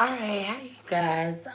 Alright, hi you guys.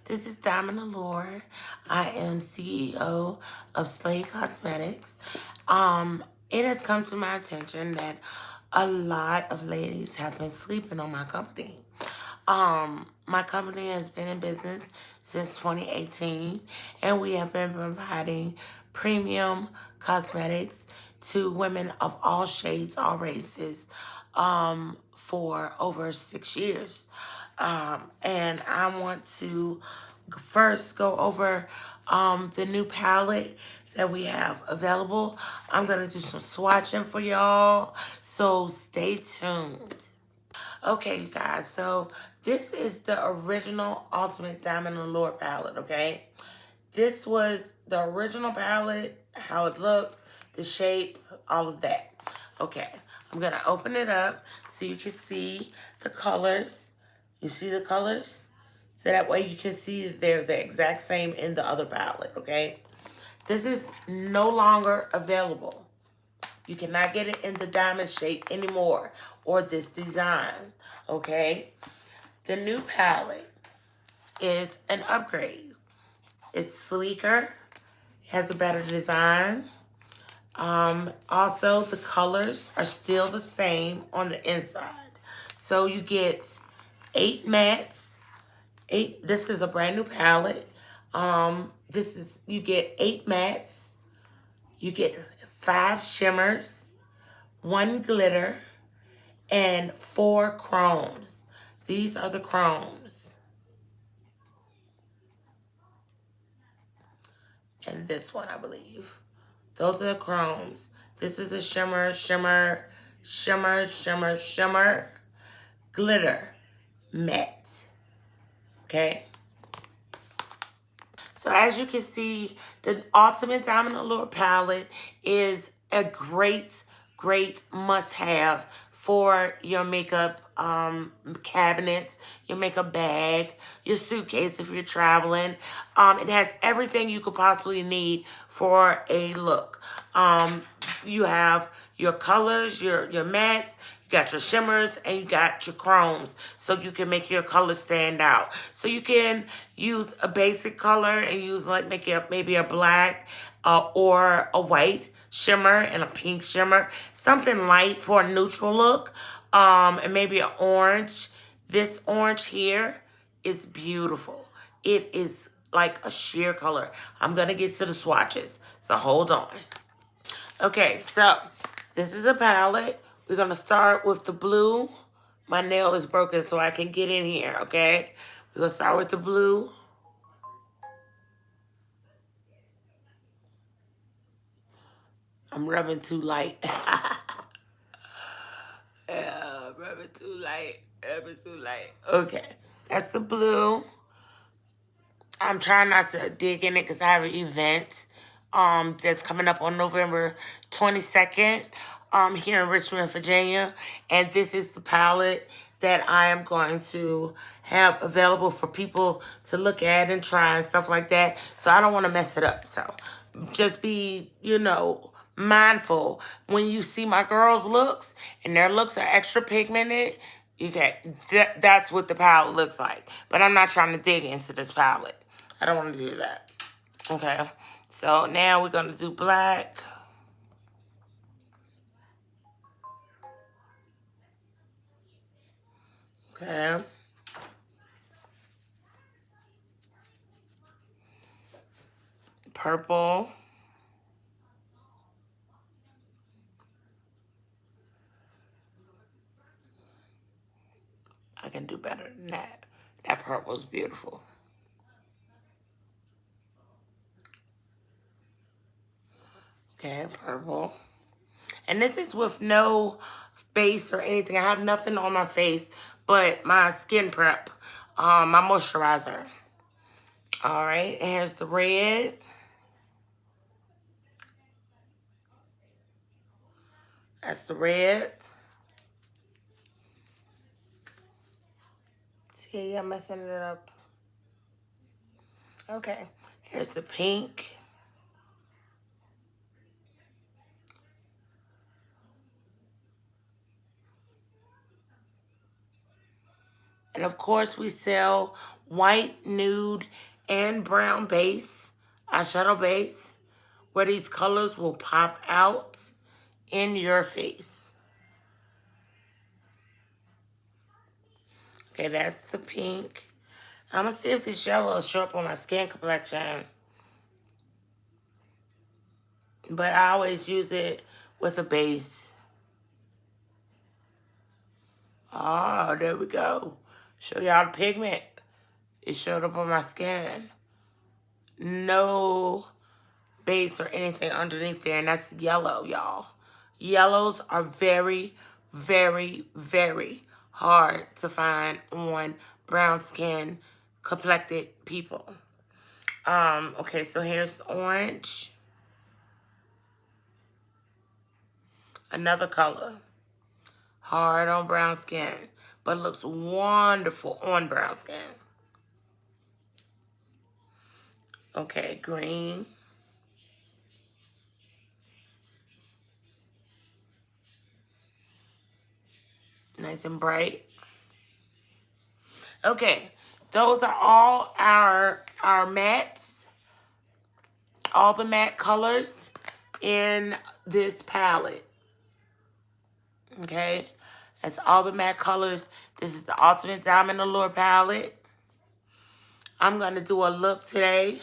This is Diamond Allure. I am CEO of Slade Cosmetics. It has come to my attention that a lot of ladies have been sleeping on my company. My company has been in business since 2018, and we have been providing premium cosmetics to women of all shades, all races, for over 6 years. And I want to first go over the new palette that we have available. I'm going to do some swatching for y'all, so stay tuned. Okay, you guys, so this is the original Ultimate Diamond Allure palette, okay? This was the original palette, how it looked, the shape, all of that. Okay, I'm going to open it up so you can see the colors. You see the colors? So that way you can see they're the exact same in the other palette, okay? This is no longer available. You cannot get it in the diamond shape anymore or this design, okay? The new palette is an upgrade. It's sleeker, has a better design. Also, the colors are still the same on the inside. So you get 8 mattes. This is a brand new palette. You get 8 mattes. You get 5 shimmers, 1 glitter, and 4 chromes. These are the chromes. And this one, I believe. Those are the chromes. This is a shimmer, shimmer, shimmer, shimmer, shimmer, glitter, matte. Okay? So as you can see, the Ultimate Diamond Allure palette is a great must-have for your makeup cabinet, your makeup bag, your suitcase if you're traveling. It has everything you could possibly need for a look. You have your colors, your mattes, you got your shimmers, and you got your chromes, so you can make your color stand out. So you can use a basic color and use like maybe a black or a white shimmer and a pink shimmer, something light for a neutral look, and maybe an orange. This orange here is beautiful. It is like a sheer color. I'm gonna get to the swatches, so hold on. Okay, so this is a palette. We're gonna start with the blue. My nail is broken, so I can get in here, okay? We're gonna start with the blue. I'm rubbing too light. Yeah, rubbing too light. Okay, that's the blue. I'm trying not to dig in it because I have an event that's coming up on November 22nd here in Richmond, Virginia. And this is the palette that I am going to have available for people to look at and try and stuff like that. So I don't want to mess it up. So just be, mindful when you see my girls' looks and their looks are extra pigmented. That's what the palette looks like. But I'm not trying to dig into this palette. I don't want to do that. Okay. So now we're going to do black. Okay. Purple. I can do better than that. That purple's beautiful. Okay, purple. And this is with no base or anything. I have nothing on my face but my skin prep, my moisturizer. All right, and here's the red. That's the red. See, I'm messing it up. Okay, here's the pink. And of course, we sell white, nude, and brown base, eyeshadow base, where these colors will pop out in your face. Okay, that's the pink. I'm going to see if this yellow will show up on my skin complexion. But I always use it with a base. Oh, there we go. Show y'all the pigment. It showed up on my skin. No base or anything underneath there, and that's yellow, y'all. Yellows are very, very, very hard to find on brown skin complected people. Okay, so here's the orange. Another color. Hard on brown skin, but looks wonderful on brown skin. Okay, green. Nice and bright. Okay, those are all our mattes. All the matte colors in this palette. Okay, that's all the matte colors. This is the Ultimate Diamond Allure Palette. I'm going to do a look today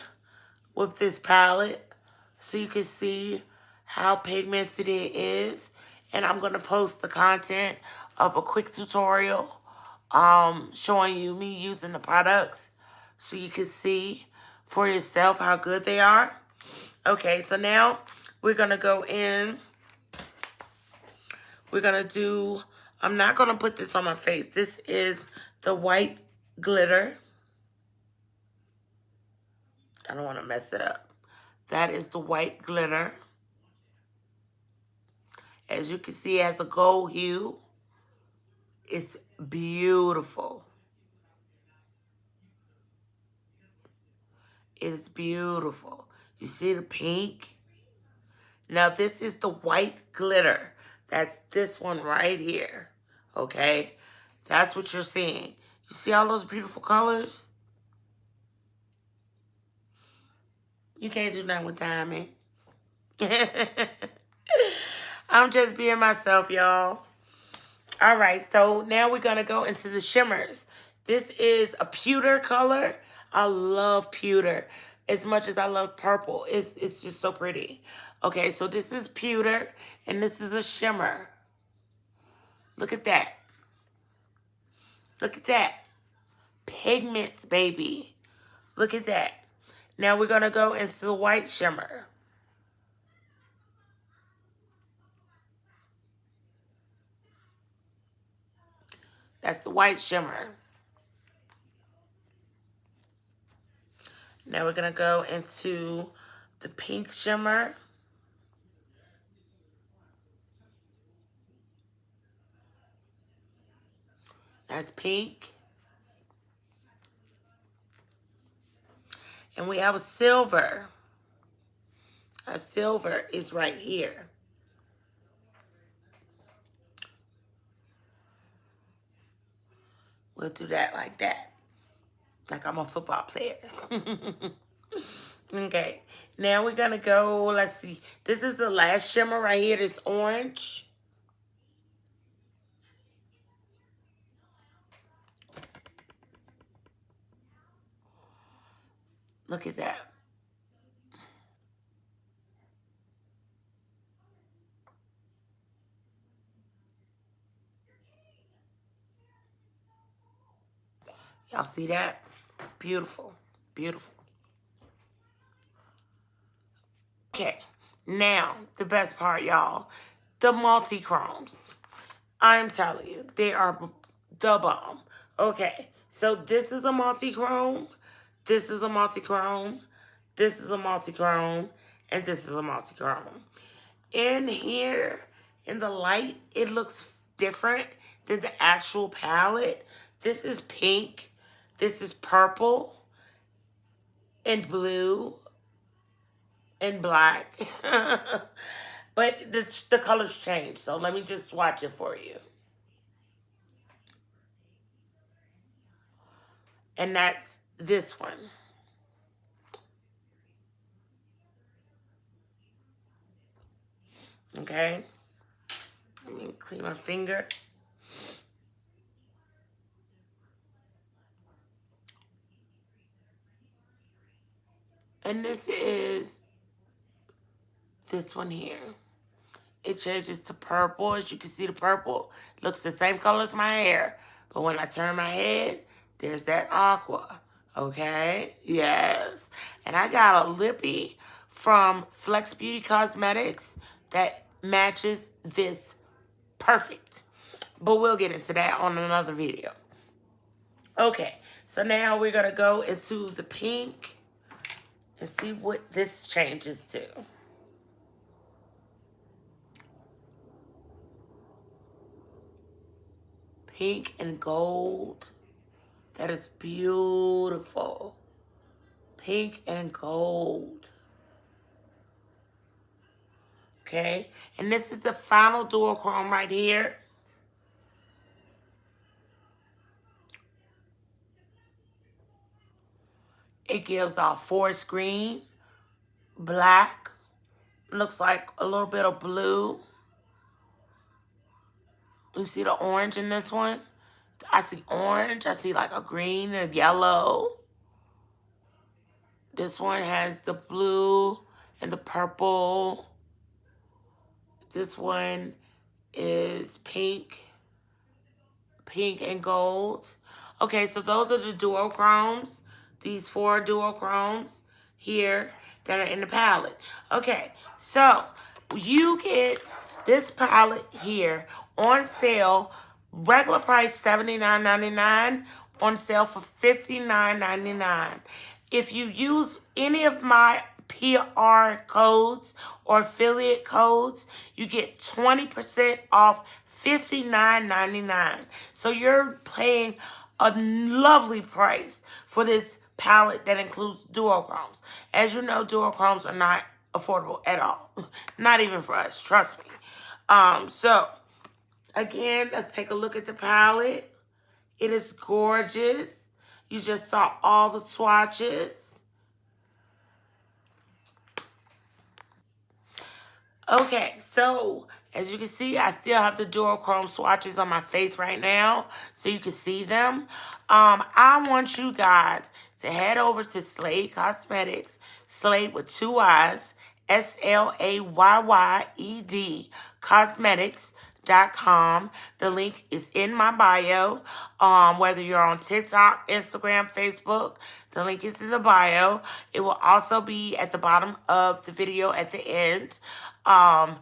with this palette so you can see how pigmented it is. And I'm going to post the content of a quick tutorial showing you me using the products so you can see for yourself how good they are. Okay, so now we're going to go in. We're going to do, I'm not going to put this on my face. This is the white glitter. I don't want to mess it up. That is the white glitter. As you can see, it has a gold hue. It's beautiful. It is beautiful. You see the pink? Now, this is the white glitter. That's this one right here. Okay? That's what you're seeing. You see all those beautiful colors? You can't do nothing with diamond. I'm just being myself, y'all. All right, so now we're going to go into the shimmers. This is a pewter color. I love pewter as much as I love purple. It's just so pretty. Okay, so this is pewter, and this is a shimmer. Look at that. Look at that. Pigments, baby. Look at that. Now we're going to go into the white shimmer. That's the white shimmer. Now we're going to go into the pink shimmer. That's pink. And we have a silver. Our silver is right here. We'll do that like that. Like I'm a football player. Okay. Now we're going to go, let's see. This is the last shimmer right here. This orange. Look at that. Y'all see that? Beautiful. Beautiful. Okay. Now, the best part, y'all. The multi-chromes. I'm telling you, they are the bomb. Okay. So this is a multi-chrome. This is a multi-chrome. This is a multi-chrome. And this is a multi-chrome. In here, in the light, it looks different than the actual palette. This is pink. This is purple and blue and black. But the colors change. So let me just swatch it for you. And that's this one. Okay. Let me clean my finger. And this is this one here. It changes to purple. As you can see, the purple looks the same color as my hair. But when I turn my head, there's that aqua. Okay? Yes. And I got a lippy from Flex Beauty Cosmetics that matches this perfect. But we'll get into that on another video. Okay. So now we're going to go into the pink and see what this changes to. Pink and gold. That is beautiful. Pink and gold. Okay. And this is the final duochrome right here. It gives off forest green, black, looks like a little bit of blue. You see the orange in this one? I see orange. I see like a green and yellow. This one has the blue and the purple. This one is pink and gold. Okay, so those are the duochromes. These 4 duochromes here that are in the palette. Okay, so you get this palette here on sale, regular price $79.99, on sale for $59.99. If you use any of my PR codes or affiliate codes, you get 20% off $59.99. So you're paying a lovely price for this palette that includes duochromes. As you know, duochromes are not affordable at all. Not even for us, trust me. So again, let's take a look at the palette. It is gorgeous. You just saw all the swatches. Okay, so as you can see, I still have the duochrome swatches on my face right now, so you can see them. I want you guys to head over to Slade Cosmetics, Slade with 2 Y's, SLAYYED Cosmetics.com. The link is in my bio. Whether you're on TikTok, Instagram, Facebook, the link is in the bio. It will also be at the bottom of the video at the end. I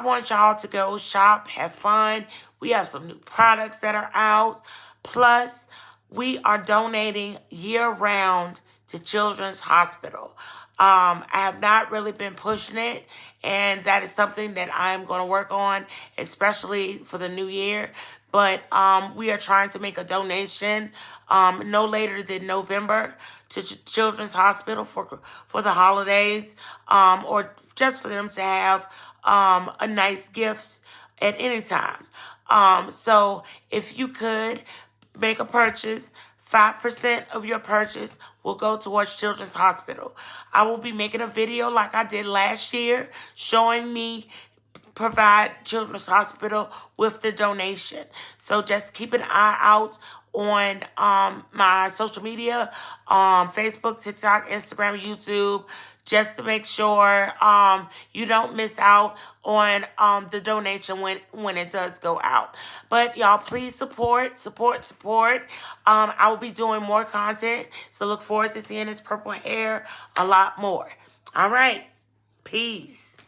want y'all to go shop, have fun. We have some new products that are out. Plus, we are donating year-round to Children's Hospital. I have not really been pushing it, and that is something that I'm going to work on, especially for the new year. But we are trying to make a donation no later than November to Children's Hospital for the holidays, or just for them to have a nice gift at any time. So if you could make a purchase, 5% of your purchase will go towards Children's Hospital. I will be making a video like I did last year showing me provide Children's Hospital with the donation. So just keep an eye out on my social media, Facebook, TikTok, Instagram, YouTube, just to make sure you don't miss out on the donation when it does go out. But y'all, please support. I will be doing more content, so look forward to seeing this purple hair a lot more. All right, peace.